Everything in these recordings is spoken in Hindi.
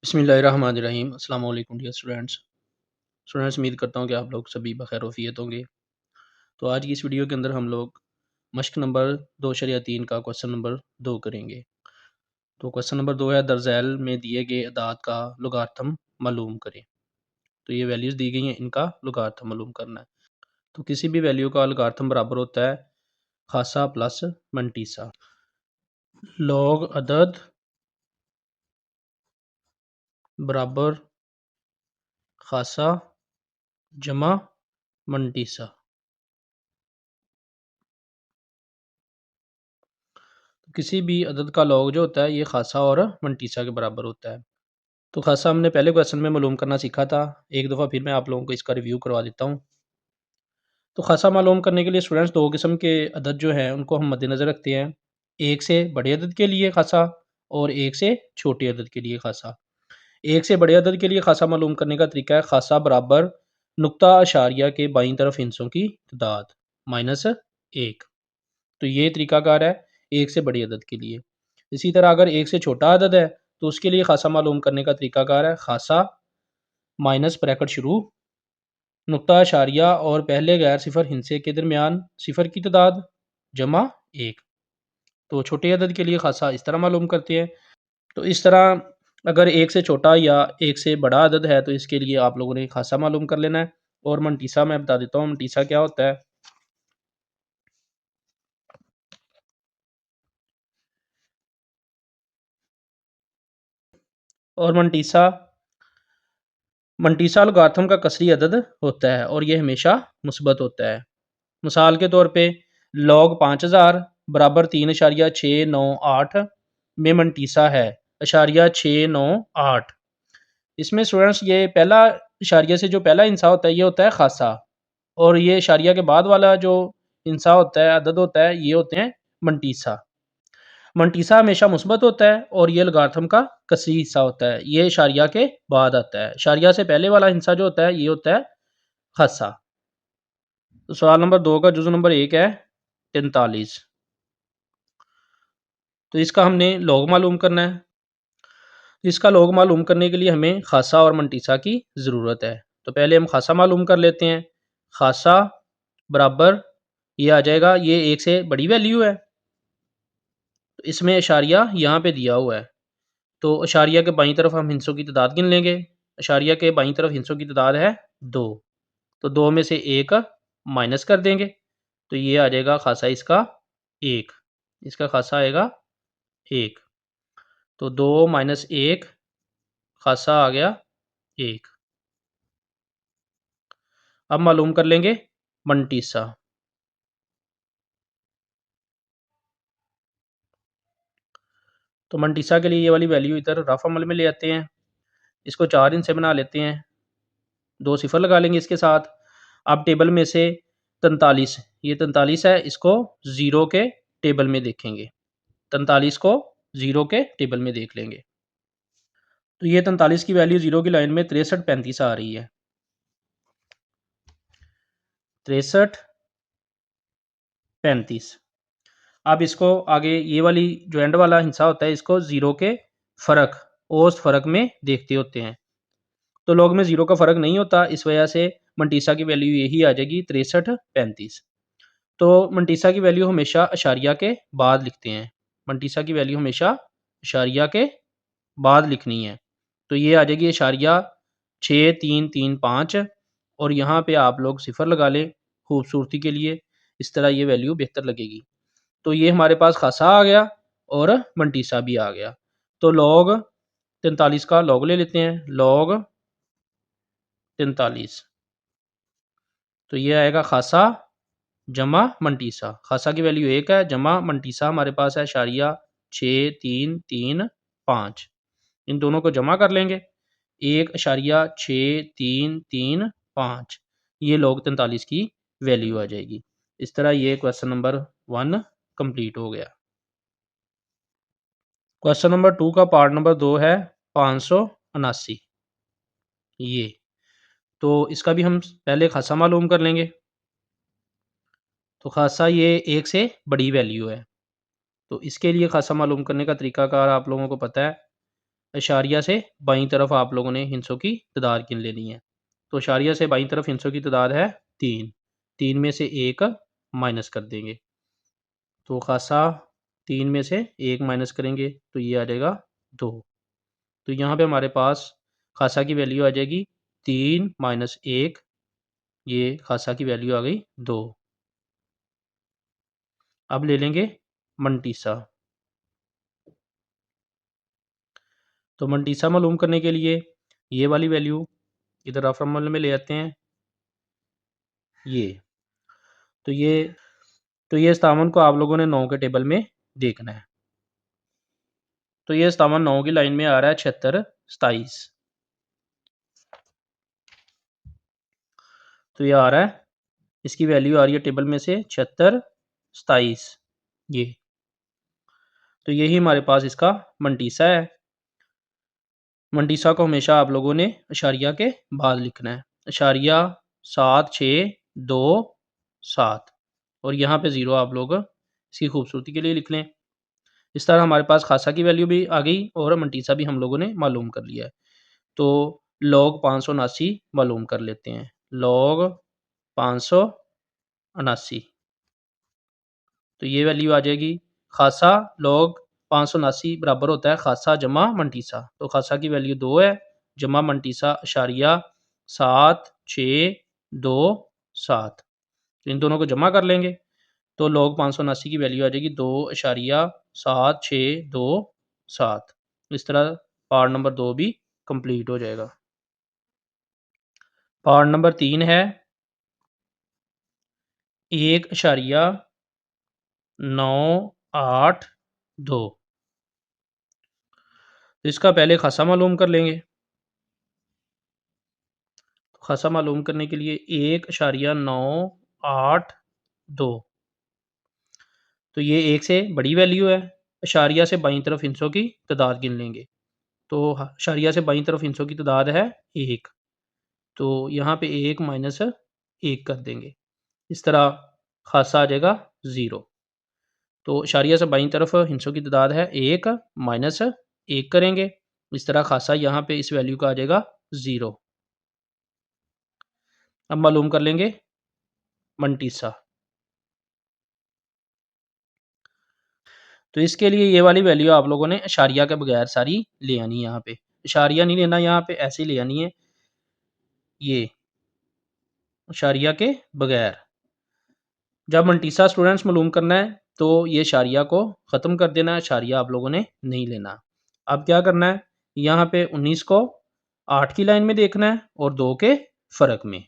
बिस्मिल्लाहिर्रहमानिर्रहीम। अस्सलाम वालेकुम डियर स्टूडेंट्स। उम्मीद करता हूँ कि आप लोग सभी बखैर वफ़ियत होंगे। तो आज की इस वीडियो के अंदर हम लोग मश्क नंबर 2.3 का क्वेश्चन नंबर 2 करेंगे। तो क्वेश्चन नंबर 2 है, दरज़ैल में दिए गए अदाद का लॉगरिथम मालूम करें। तो ये वैल्यूज़ दी गई हैं, इनका लॉगरिथम मालूम करना है। तो किसी भी वैल्यू का लॉगरिथम बराबर होता है खासा प्लस मंटीसा। लॉग अदद बराबर खासा जमा मंटीसा। किसी भी अदद का लॉग जो होता है ये खासा और मंटीसा के बराबर होता है। तो खासा हमने पहले क्वेश्चन में मालूम करना सीखा था। एक दफ़ा फिर मैं आप लोगों को इसका रिव्यू करवा देता हूँ। तो खासा मालूम करने के लिए स्टूडेंट्स दो किस्म के अदद जो हैं उनको हम मद्देनज़र रखते हैं। एक से बड़े अदद के लिए खासा और एक से छोटे अदद के लिए खासा। एक से बड़े अदद के लिए खासा मालूम करने का तरीका है खासा बराबर नुक्ता अशारिया के बाईं तरफ हिस्सों की तादाद माइनस 1। तो ये तरीकाकार है एक से बड़ी अदद के लिए। इसी तरह अगर एक से छोटा अदद है तो उसके लिए खासा मालूम करने का तरीकाकार है खासा माइनस ब्रैकेट शुरू नुक्ता अशारिया और पहले गैर सिफर हिंसे के दरमियान सिफर की तादाद जमा 1। तो छोटे अदद के लिए खासा इस तरह मालूम करते हैं। तो इस तरह अगर एक से छोटा या एक से बड़ा अदद है तो इसके लिए आप लोगों ने खासा मालूम कर लेना है। और मंटीसा मैं बता देता हूँ मंटीसा क्या होता है। और मंटीसा लॉगरिथम का कसरी अदद होता है और ये हमेशा मुस्बत होता है। मिसाल के तौर पे लॉग 5000 बराबर 3.698 में मंटीसा है अशारिया 698। इसमें स्टूडेंट्स ये पहला इशारिया से जो पहला हिस्सा होता है ये होता है खासा और ये इशारिया के बाद वाला जो हिस्सा होता है अदद होता है ये होते हैं मंटीसा। मंटीसा हमेशा मुस्बत होता है और ये लॉगरिथम का कसरी हिस्सा होता है। ये इशारिया के बाद आता है। इशारिया से पहले वाला हिस्सा जो होता है ये होता है खासा। तो सवाल नंबर 2 का जुज़ नंबर 1 है 43। तो इसका हमने लॉग मालूम करना है। इसका लॉग मालूम करने के लिए हमें खासा और मंटीसा की ज़रूरत है। तो पहले हम खासा मालूम कर लेते हैं। खासा बराबर ये आ जाएगा, ये एक से बड़ी वैल्यू है तो इसमें इशारिया यहाँ पे दिया हुआ है। तो इशारिया के बाईं तरफ हम हिस्सों की तादाद गिन लेंगे। इशारिया के बाईं तरफ हिस्सों की तादाद है 2। तो 2 में से 1 माइनस कर देंगे तो ये आ जाएगा खासा इसका 1। इसका खासा आएगा 1। तो 2 माइनस 1 खासा आ गया 1। अब मालूम कर लेंगे मंटीसा। तो मंटीसा के लिए ये वाली वैल्यू इधर रफ अमल में ले आते हैं। इसको 4 हिस्से बना लेते हैं। 2 सिफर लगा लेंगे इसके साथ। अब टेबल में से 43, ये 43 है, इसको ज़ीरो के टेबल में देखेंगे। 43 को ज़ीरो के टेबल में देख लेंगे। तो ये 43 की वैल्यू ज़ीरो की लाइन में 63 35 आ रही है। 63 35। अब इसको आगे ये वाली जो एंड वाला हिस्सा होता है इसको ज़ीरो के फ़र्क औसत फ़र्क में देखते होते हैं। तो लॉग में ज़ीरो का फ़र्क नहीं होता, इस वजह से मंटीसा की वैल्यू यही आ जाएगी 63 35। तो मंटीसा की वैल्यू हमेशा अशारिया के बाद लिखते हैं। मंटीसा की वैल्यू हमेशा अशारिया के बाद लिखनी है। तो ये आ जाएगी अशारिया 6335 और यहाँ पे आप लोग सिफर लगा लें खूबसूरती के लिए। इस तरह ये वैल्यू बेहतर लगेगी। तो ये हमारे पास खासा आ गया और मंटीसा भी आ गया। तो लॉग 43 का लॉग ले लेते हैं। लॉग 43 तो ये आएगा खासा जमा मंटीसा। खासा की वैल्यू 1 है, जमा मंटीसा हमारे पास है इशारिया 6335। इन दोनों को जमा कर लेंगे 1.6335। ये लॉग 43 की वैल्यू आ जाएगी। इस तरह ये क्वेश्चन नंबर 1 कंप्लीट हो गया। क्वेश्चन नंबर 2 का पार्ट नंबर 2 है 579। ये तो इसका भी हम पहले खासा मालूम कर लेंगे। तो खासा ये एक से बड़ी वैल्यू है तो इसके लिए खासा मालूम करने का तरीकाकार आप लोगों को पता है। इशारिया से बाईं तरफ आप लोगों ने हिंसों की तादाद गिन लेनी है। तो इशारिया से बाईं तरफ हिंसों की तादाद है 3, 3 में से 1 माइनस कर देंगे। तो खासा 3 में से 1 माइनस करेंगे तो ये आ जाएगा 2। तो यहाँ पे हमारे पास खासा की वैल्यू आ जाएगी 3 माइनस 1, ये खासा की वैल्यू आ गई 2। अब ले लेंगे मंटीसा। तो मंटीसा मालूम करने के लिए ये वाली वैल्यू इधर रफ अमल में ले आते हैं। ये तो ये तो ये इस्तावन को आप लोगों ने 9 के टेबल में देखना है। तो ये इस्तावन 9 की लाइन में आ रहा है 76, 27। तो ये आ रहा है, इसकी वैल्यू आ रही है टेबल में से 76, 27 ये। तो यही हमारे पास इसका मंटीसा है। मंटीसा को हमेशा आप लोगों ने इशारिया के बाद लिखना है। इशारिया 7, 6, 2, 7 और यहाँ पे 0 आप लोग इसकी खूबसूरती के लिए लिख लें। इस तरह हमारे पास खासा की वैल्यू भी आ गई और मंटीसा भी हम लोगों ने मालूम कर लिया है। तो लॉग 579 मालूम कर लेते हैं। लॉग 579 तो ये वैल्यू आ जाएगी। खासा लॉग 579 बराबर होता है खासा जमा मंटीसा। तो खासा की वैल्यू 2 है, जमा मंटीसा इशारिया 7, 6, 2, 7। तो इन दोनों को जमा कर लेंगे तो लॉग 579 की वैल्यू आ जाएगी 2.7, 6, 2, 7। इस तरह पार्ट नंबर 2 भी कंप्लीट हो जाएगा। पार्ट नंबर 3 है 1.982। तो इसका पहले खासा मालूम कर लेंगे। तो खासा मालूम करने के लिए 1.982 तो ये 1 से बड़ी वैल्यू है। इशारिया से बाईं तरफ हिंसों की तादाद गिन लेंगे। तो इशारिया से बाईं तरफ हिंसों की तादाद है 1। तो यहाँ पे 1 माइनस 1 कर देंगे। इस तरह खासा आ जाएगा 0। तो इशारिया से बाईं तरफ हिंसों की तादाद है 1 माइनस 1 करेंगे। इस तरह खासा यहाँ पे इस वैल्यू का आ जाएगा 0। अब मालूम कर लेंगे मंटीसा। तो इसके लिए ये वाली वैल्यू आप लोगों ने इशारिया के बगैर सारी ले आनी है। यहाँ पे इशारिया नहीं लेना, यहाँ पे ऐसे ही ले आनी है, ये इशारिया के बगैर। जब मंटीसा स्टूडेंट्स मालूम करना है तो ये इशारिया को ख़त्म कर देना है, इशारिया आप लोगों ने नहीं लेना। अब क्या करना है, यहाँ पे 19 को 8 की लाइन में देखना है और 2 के फ़र्क में।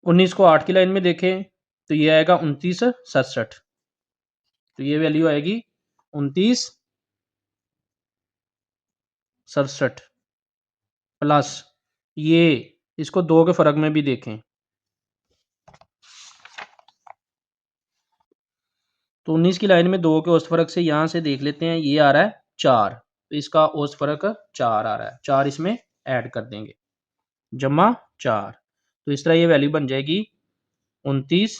19 को 8 की लाइन में देखें तो ये आएगा 29, 67। तो ये वैल्यू आएगी 29, 67 प्लस ये, इसको 2 के फ़र्क में भी देखें तो 19 की लाइन में 2 के औसत फ़र्क से यहाँ से देख लेते हैं, ये आ रहा है 4। तो इसका औसत फ़र्क 4 आ रहा है, 4 इसमें ऐड कर देंगे, जमा 4। तो इस तरह ये वैल्यू बन जाएगी 29,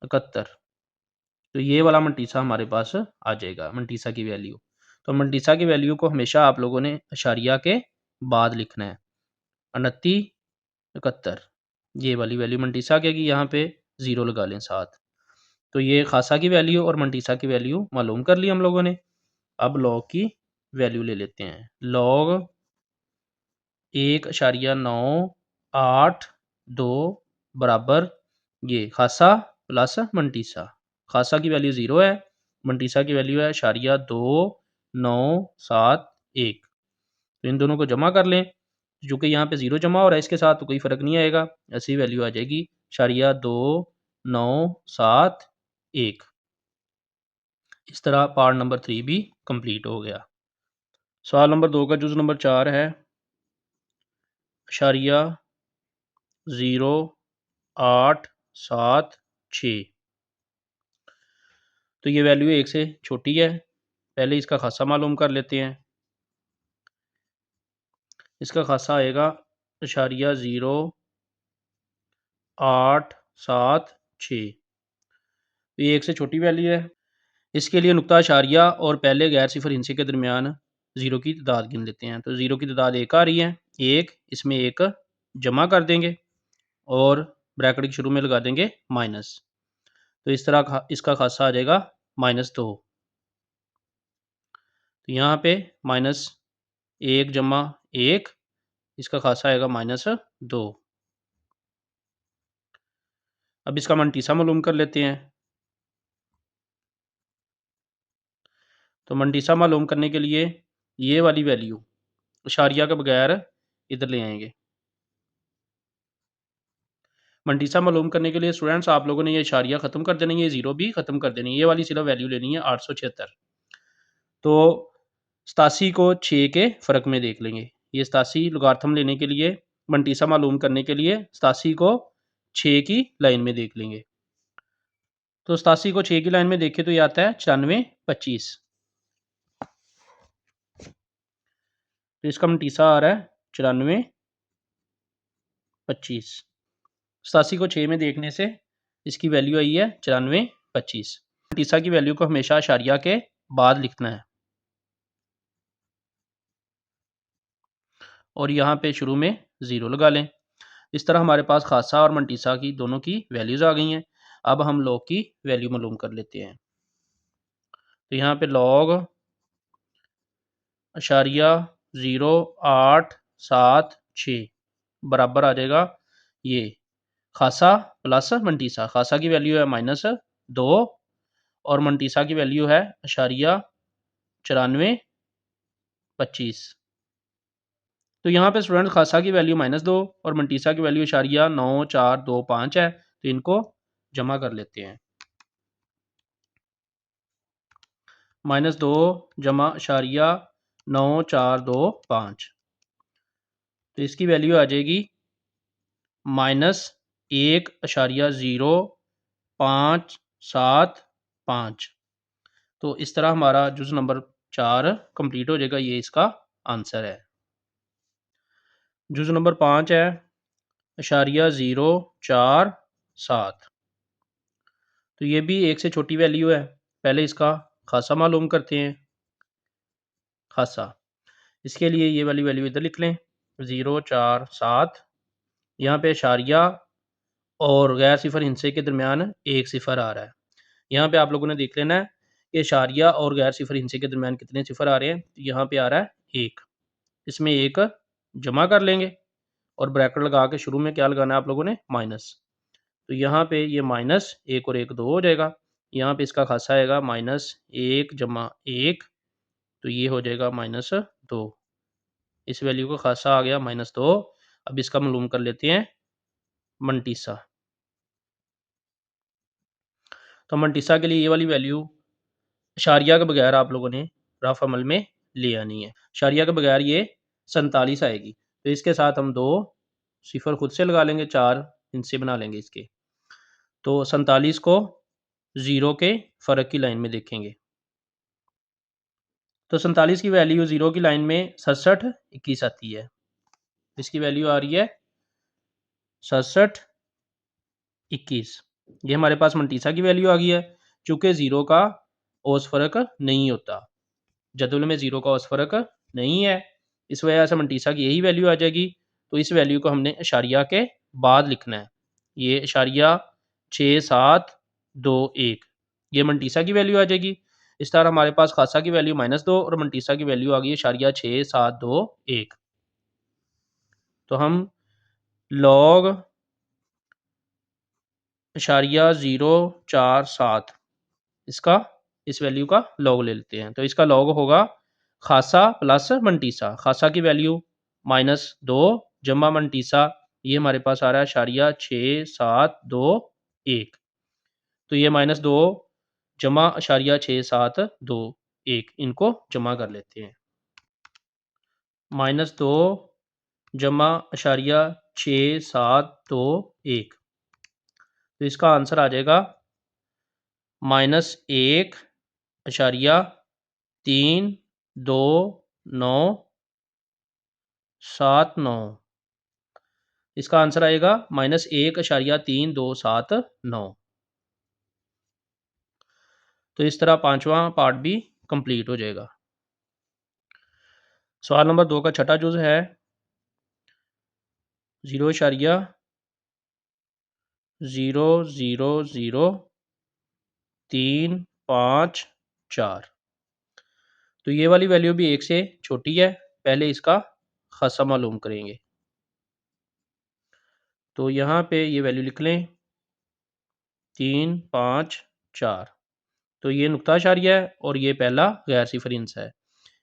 71। तो ये वाला मंटीसा हमारे पास आ जाएगा, मंटीसा की वैल्यू। तो मंटीसा की वैल्यू को हमेशा आप लोगों ने इशारिया के बाद लिखना है। 29, 71 ये वाली वैल्यू मंटीसा के की, यहाँ पे 0 लगा लें साथ। तो ये खासा की वैल्यू और मंटीसा की वैल्यू मालूम कर ली हम लोगों ने। अब लॉग की वैल्यू ले लेते हैं। लॉग 1.982 बराबर ये खासा प्लस मंटीसा। खासा की वैल्यू 0 है, मंटीसा की वैल्यू है इशारिया 2971। तो इन दोनों को जमा कर लें, चूँकि यहाँ पे 0 जमा हो रहा है इसके साथ तो कोई फ़र्क नहीं आएगा, ऐसी वैल्यू आ जाएगी इशारिया 2971। इस तरह पार्ट नंबर 3 भी कंप्लीट हो गया। सवाल नंबर 2 का जुज़ नंबर 4 है इशारिया 0.876। तो ये वैल्यू 1 से छोटी है, पहले इसका खासा मालूम कर लेते हैं। इसका खासा आएगा इशारिया 0.876। तो ये 1 से छोटी वैल्यू है। इसके लिए नुक्ता इशारिया और पहले गैर सिफर हिंसे के दरमियान ज़ीरो की तादाद गिन लेते हैं। तो ज़ीरो की तादाद 1 आ रही है, 1 इसमें 1 जमा कर देंगे और ब्रैकेट के शुरू में लगा देंगे माइनस। तो इस तरह इसका खासा आ जाएगा -2। तो यहाँ पे -1 जमा 1, इसका खासा आएगा -2। अब इसका मनटीसा मालूम कर लेते हैं। तो मनटीसा मालूम करने के लिए ये वाली वैल्यू इशारिया के बगैर इधर ले आएंगे। मनटीसा मालूम करने के लिए स्टूडेंट्स आप लोगों ने ये इशारिया ख़त्म कर देना है, ये ज़ीरो भी ख़त्म कर देनी है। ये वाली सिर्फ वैल्यू लेनी है 876। तो 87 को 6 के फ़र्क में देख लेंगे। ये 87 लोगारिथम लेने के लिए, मनटीसा मालूम करने के लिए 87 को 6 की लाइन में देख लेंगे। तो 87 को 6 की लाइन में देखें तो ये आता है 94 25। तो इसका मनटीसा आ रहा है 94 25। 87 को 6 में देखने से इसकी वैल्यू आई है 94 25। मनटीसा की वैल्यू को हमेशा इशारिया के बाद लिखना है और यहाँ पे शुरू में ज़ीरो लगा लें। इस तरह हमारे पास खासा और मनटीसा की दोनों की वैल्यूज़ आ गई हैं। अब हम लॉग की वैल्यू मालूम कर लेते हैं। तो यहाँ पे लॉग इशारिया 0.876 बराबर आ जाएगा ये खासा प्लस मनटीसा। खासा की वैल्यू है -2 और मनटीसा की वैल्यू है इशारिया 94 25। तो यहाँ पे स्टूडेंट खासा की वैल्यू -2 और मनटीसा की वैल्यू इशारिया 9425 है। तो इनको जमा कर लेते हैं। -2 जमा इशारिया 9425। तो इसकी वैल्यू आ जाएगी -1.0575। तो इस तरह हमारा जुज़ नंबर 4 कंप्लीट हो जाएगा। ये इसका आंसर है। जुज़ नंबर 5 है *047। तो ये भी 1 से छोटी वैल्यू है। पहले इसका खासा मालूम करते हैं। खासा, इसके लिए ये वाली वैल्यू इधर लिख लें 047। यहाँ पे इशारिया और गैर सिफर हिंसे के दरमियान एक सिफर आ रहा है। यहाँ पे आप लोगों ने देख लेना है कि इशारिया और गैर सिफर हिंसे के दरमियान कितने सिफर आ रहे हैं। तो यहाँ पे आ रहा है 1, इसमें 1 जमा कर लेंगे और ब्रैकेट लगा के शुरू में क्या लगाना है आप लोगों ने माइनस। तो यहाँ पे ये -1 और 1 2 हो जाएगा। यहाँ पे इसका खासा आएगा -1 जमा 1। तो ये हो जाएगा -2। इस वैल्यू का खासा आ गया -2। अब इसका मालूम कर लेते हैं मनटीसा। तो मनटीसा के लिए ये वाली वैल्यू इशारिया के बगैर आप लोगों ने रफ अमल में ले आनी है। इशारिया के बगैर ये 47 आएगी। तो इसके साथ हम 2 सिफर खुद से लगा लेंगे, 4 हिस्से बना लेंगे इसके। तो 47 को 0 के फ़र्क की लाइन में देखेंगे। तो 47 की वैल्यू 0 की लाइन में 67 21 आती है। इसकी वैल्यू आ रही है 67 21। ये हमारे पास मनटीसा की वैल्यू आ गई है। चूँकि 0 का औस फ़र्क नहीं होता, जदवल में 0 का औस फ़र्क नहीं है, इस वजह से मनटीसा की यही वैल्यू आ जाएगी। तो इस वैल्यू को हमने इशारिया के बाद लिखना है। ये इशारिया 6721 ये मनटीसा की वैल्यू आ जाएगी। इस तरह हमारे पास खासा की वैल्यू -2 और मनटीसा की वैल्यू आ गई इशारिया 6721। तो हम लॉग इशारिया 047 इसका इस वैल्यू का लॉग ले लेते हैं। तो इसका लॉग होगा खासा प्लस मनटीसा। खासा की वैल्यू -2 जमा मनटीसा, ये हमारे पास आ रहा है इशारिया 6721। तो ये -2 जमा इशारिया 6721 इनको जमा कर लेते हैं। -2 जमा इशारिया 6721। तो इसका आंसर आ जाएगा -1.32979। इसका आंसर आएगा -1.32979। तो इस तरह पांचवा पार्ट भी कंप्लीट हो जाएगा। सवाल नंबर 2 का छठा जुज़ है 0,000354। तो ये वाली वैल्यू भी 1 से छोटी है। पहले इसका ख़ासा मालूम करेंगे। तो यहाँ पे ये वैल्यू लिख लें 3, 5, 4। तो ये नुक्ता इशारिया है और ये पहला गैर सिफर इंच है।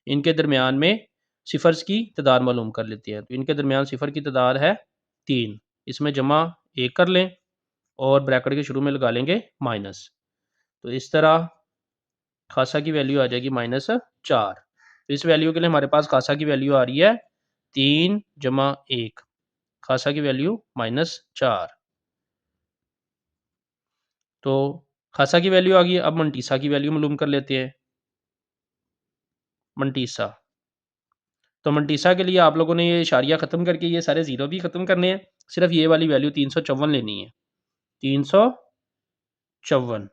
इनके दरमियान में सिफर्स की तादाद मालूम कर लेते हैं। तो इनके दरमियान सिफर की तादाद है 3। इसमें जमा 1 कर लें और ब्रैकेट के शुरू में लगा लेंगे माइनस। तो इस तरह खासा की वैल्यू आ जाएगी -4। तो इस वैल्यू के लिए हमारे पास खासा की वैल्यू आ रही है 3 जमा 1। खासा की वैल्यू -4। तो खासा की वैल्यू आ गई। अब मंटीसा की वैल्यू मालूम कर लेते हैं। मंटीसा, तो मंटीसा के लिए आप लोगों ने ये इशारिया ख़त्म करके ये सारे ज़ीरो भी ख़त्म करने हैं। सिर्फ ये वाली वैल्यू 354 लेनी है। 354।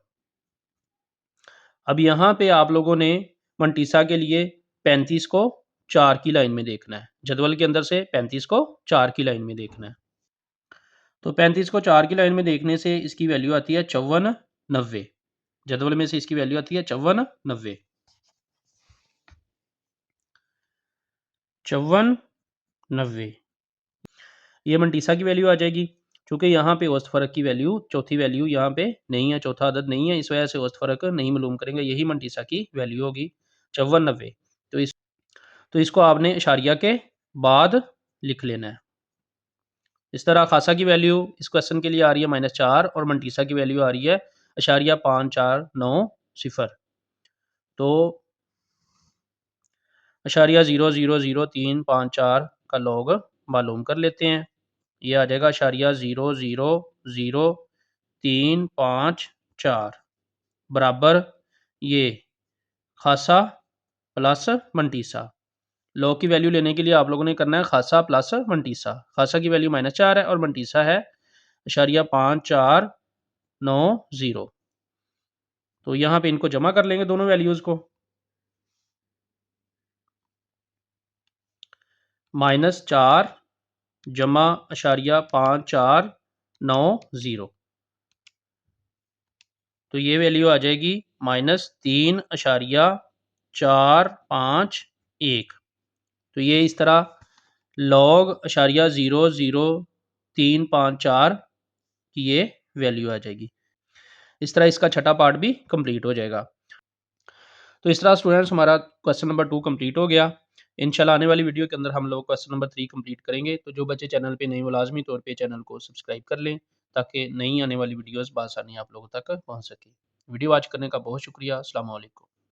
अब यहाँ पे आप लोगों ने मंटीसा के लिए 35 को 4 की लाइन में देखना है। जदवल के अंदर से 35 को 4 की लाइन में देखना है। तो 35 को 4 की लाइन में देखने से इसकी वैल्यू आती है 5490। जदवल में से इसकी वैल्यू आती है 5490। 5490 ये मंटीसा की वैल्यू आ जाएगी। चूँकि यहाँ पे औसत फ़र्क की वैल्यू चौथी वैल्यू यहाँ पे नहीं है, चौथा अदद नहीं है, इस वजह से औसत फ़र्क नहीं मालूम करेंगे। यही मंटीसा की वैल्यू होगी 5490। तो इसको आपने इशारिया के बाद लिख लेना है। इस तरह खासा की वैल्यू इस क्वेश्चन के लिए आ रही है -4 और मंटीसा की वैल्यू आ रही है इशारिया 5490। तो इशारिया 0,000354 का लॉग मालूम कर लेते हैं। ये आ जाएगा इशारिया 0,000354 बराबर ये खासा प्लस मंटीसा। लॉग की वैल्यू लेने के लिए आप लोगों ने करना है खासा प्लस मंटीसा। खासा की वैल्यू -4 है और मंटीसा है इशारिया 5490। तो यहाँ पे इनको जमा कर लेंगे दोनों वैल्यूज़ को। -4 जमा इशारिया 5490। तो ये वैल्यू आ जाएगी -3.451। तो ये इस तरह लॉग इशारिया 0,0354 की ये वैल्यू आ जाएगी। इस तरह इसका छठा पार्ट भी कंप्लीट हो जाएगा। तो इस तरह स्टूडेंट्स हमारा क्वेश्चन नंबर 2 कंप्लीट हो गया। इंशाल्लाह आने वाली वीडियो के अंदर हम लोग क्वेश्चन नंबर 3 कंप्लीट करेंगे। तो जो बच्चे चैनल पे नए वो लाजमी तौर पे चैनल को सब्सक्राइब कर लें ताकि नई आने वाली वीडियोस बआसानी आप लोगों तक पहुँच सके। वीडियो वॉच करने का बहुत शुक्रिया। अस्सलाम वालेकुम।